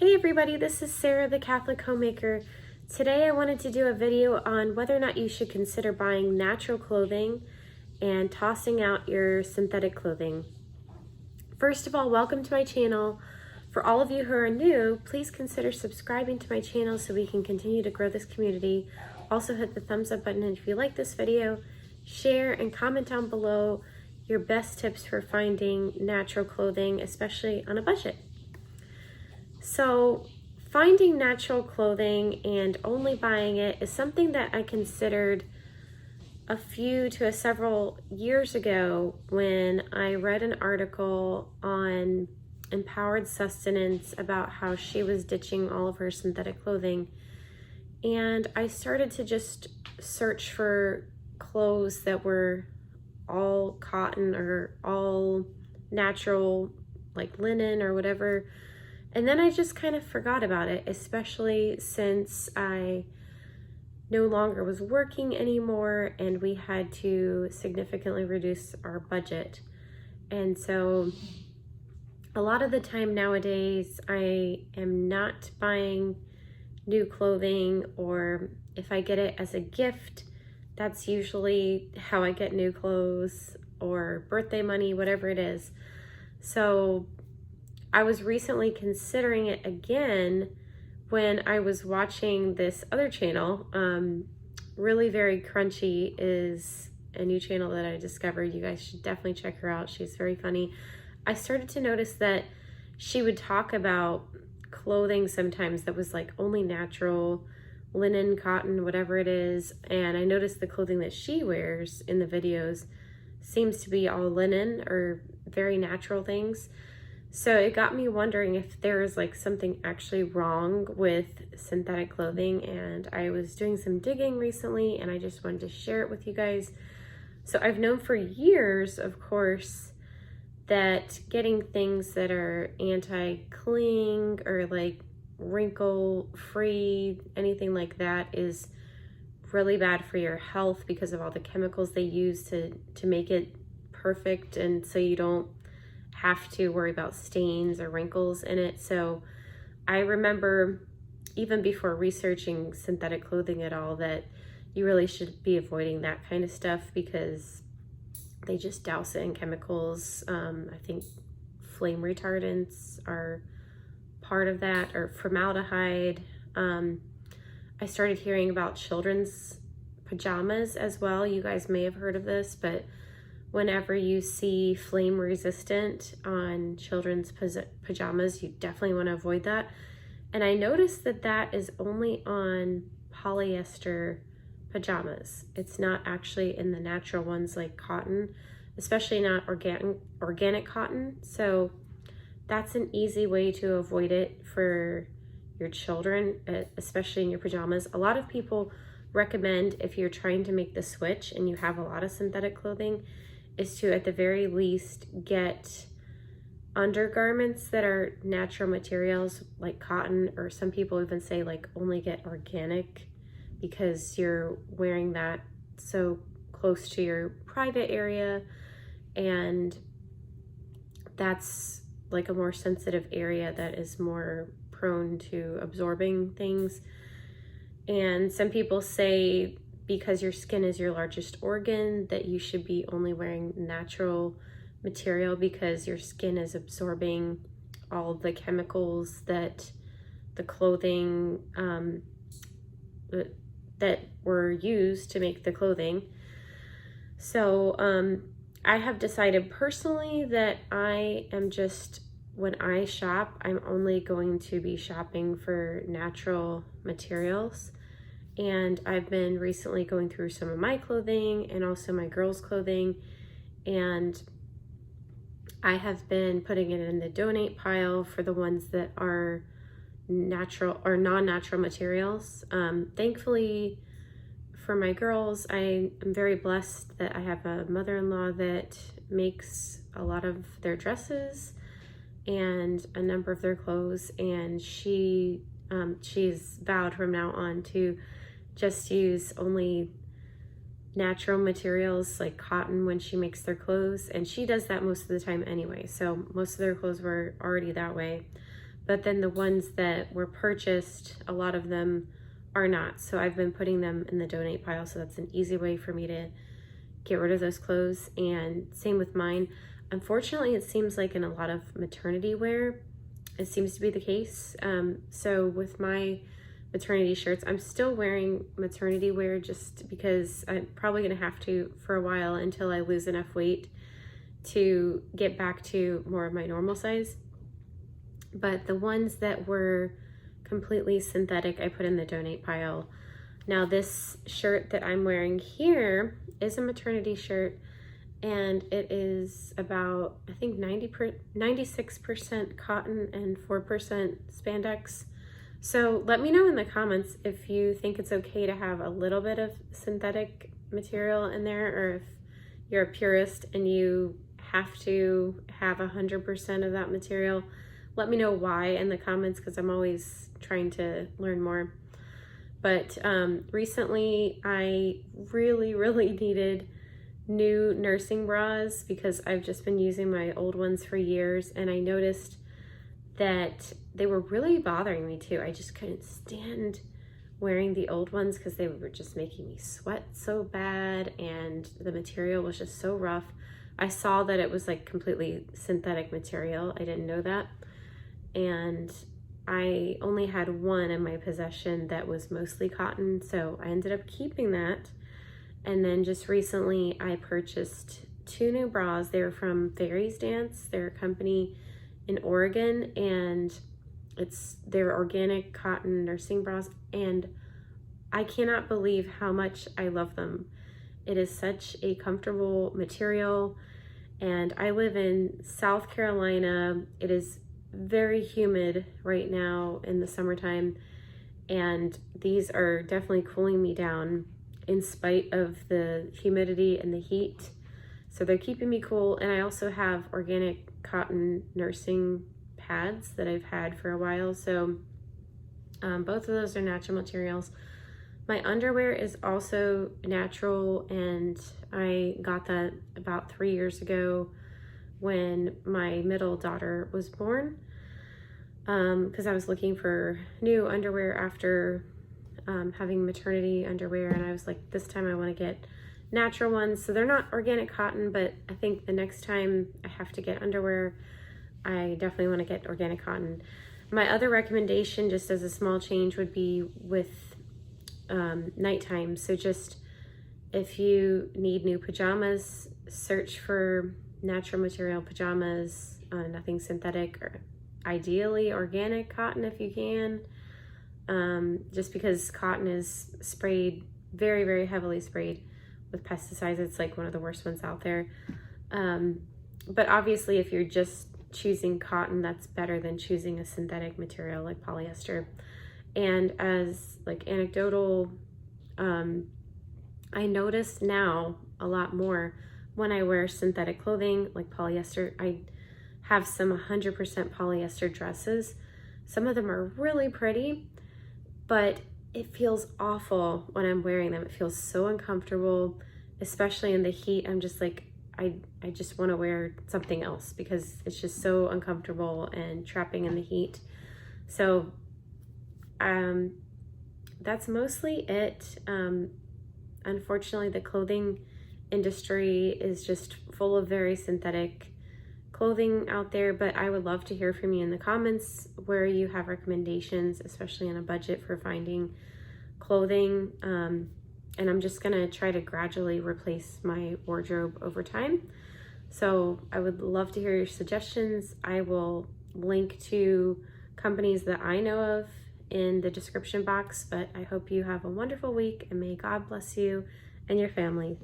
Hey everybody, this is Sarah, the Catholic Homemaker. Today I wanted to do a video on whether or not you should consider buying natural clothing and tossing out your synthetic clothing. First of all, welcome to my channel. For all of you who are new, please consider subscribing to my channel so we can continue to grow this community. Also hit the thumbs up button, and if you like this video, share and comment down below your best tips for finding natural clothing, especially on a budget. So finding natural clothing and only buying it is something that I considered a few to several years ago when I read an article on Empowered Sustenance about how she was ditching all of her synthetic clothing. And I started to just search for clothes that were all cotton or all natural, like linen or whatever. And then I just kind of forgot about it, especially since I no longer was working anymore and we had to significantly reduce our budget. And so a lot of the time nowadays, I am not buying new clothing, or if I get it as a gift, that's usually how I get new clothes, or birthday money, whatever it is. So I was recently considering it again when I was watching this other channel. Really Very Crunchy is a new channel that I discovered. You guys should definitely check her out. She's very funny. I started to notice that she would talk about clothing sometimes that was like only natural, linen, cotton, whatever it is. And I noticed the clothing that she wears in the videos seems to be all linen or very natural things. So it got me wondering if there is like something actually wrong with synthetic clothing, and I was doing some digging recently and I just wanted to share it with you guys. So I've known for years, of course, that getting things that are anti-cling or like wrinkle-free, anything like that, is really bad for your health because of all the chemicals they use to make it perfect, and so you don't have to worry about stains or wrinkles in it. So I remember even before researching synthetic clothing at all that you really should be avoiding that kind of stuff because they just douse it in chemicals. I think flame retardants are part of that, or formaldehyde. I started hearing about children's pajamas as well. You guys may have heard of this, but whenever you see flame resistant on children's pajamas, you definitely want to avoid that. And I noticed that that is only on polyester pajamas. It's not actually in the natural ones like cotton, especially not organic cotton. So that's an easy way to avoid it for your children, especially in your pajamas. A lot of people recommend, if you're trying to make the switch and you have a lot of synthetic clothing, is to at the very least get undergarments that are natural materials like cotton, or some people even say like only get organic because you're wearing that so close to your private area, and that's like a more sensitive area that is more prone to absorbing things. And some people say because your skin is your largest organ that you should be only wearing natural material because your skin is absorbing all the chemicals that the clothing that were used to make the clothing. So I have decided personally that I am just, when I shop, I'm only going to be shopping for natural materials. And I've been recently going through some of my clothing and also my girls' clothing, and I have been putting it in the donate pile for the ones that are natural or non-natural materials. Thankfully for my girls, I am very blessed that I have a mother-in-law that makes a lot of their dresses and a number of their clothes, and she's vowed from now on to just use only natural materials like cotton when she makes their clothes, and she does that most of the time anyway, so most of their clothes were already that way. but then the ones that were purchased, a lot of them are not. So I've been putting them in the donate pile, so that's an easy way for me to get rid of those clothes. And same with mine. Unfortunately, it seems like in a lot of maternity wear, it seems to be the case. So with my maternity shirts, I'm still wearing maternity wear just because I'm probably gonna have to for a while until I lose enough weight to get back to more of my normal size. But the ones that were completely synthetic, I put in the donate pile. Now this shirt that I'm wearing here is a maternity shirt, and it is about, I think 96% cotton and 4% spandex. So let me know in the comments if you think it's okay to have a little bit of synthetic material in there, or if you're a purist and you have to have 100% of that material. Let me know why in the comments, because I'm always trying to learn more. But recently I really needed new nursing bras because I've just been using my old ones for years, and I noticed that they were really bothering me too. I just couldn't stand wearing the old ones because they were just making me sweat so bad, and the material was just so rough. I saw that it was like completely synthetic material. I didn't know that. And I only had one in my possession that was mostly cotton, so I ended up keeping that. And then just recently I purchased 2 new bras. They were from Fairies Dance. They're a company in Oregon, and they're organic cotton nursing bras, and I cannot believe how much I love them. It is such a comfortable material, and I live in South Carolina. It is very humid right now in the summertime, and these are definitely cooling me down in spite of the humidity and the heat. So they're keeping me cool. And I also have organic cotton nursing pads that I've had for a while. So both of those are natural materials. My underwear is also natural, and I got that about 3 years ago when my middle daughter was born, because I was looking for new underwear after having maternity underwear, and I was like, this time I want to get natural ones. So they're not organic cotton, but I think the next time I have to get underwear, I definitely want to get organic cotton. My other recommendation, just as a small change, would be with nighttime. So just if you need new pajamas, search for natural material pajamas, nothing synthetic, or ideally organic cotton if you can. Just because cotton is sprayed, very heavily sprayed with pesticides. It's like one of the worst ones out there. But obviously if you're just choosing cotton, that's better than choosing a synthetic material like polyester. And as like anecdotal, I notice now a lot more when I wear synthetic clothing like polyester. I have some 100% polyester dresses. Some of them are really pretty, but it feels awful when I'm wearing them. It feels so uncomfortable, especially in the heat. I'm just like, I just want to wear something else because it's just so uncomfortable and trapping in the heat. So that's mostly it. Unfortunately, the clothing industry is just full of very synthetic clothing out there, but I would love to hear from you in the comments where you have recommendations, especially on a budget for finding clothing. And I'm just gonna try to gradually replace my wardrobe over time. So I would love to hear your suggestions. I will link to companies that I know of in the description box, but I hope you have a wonderful week, and may God bless you and your family.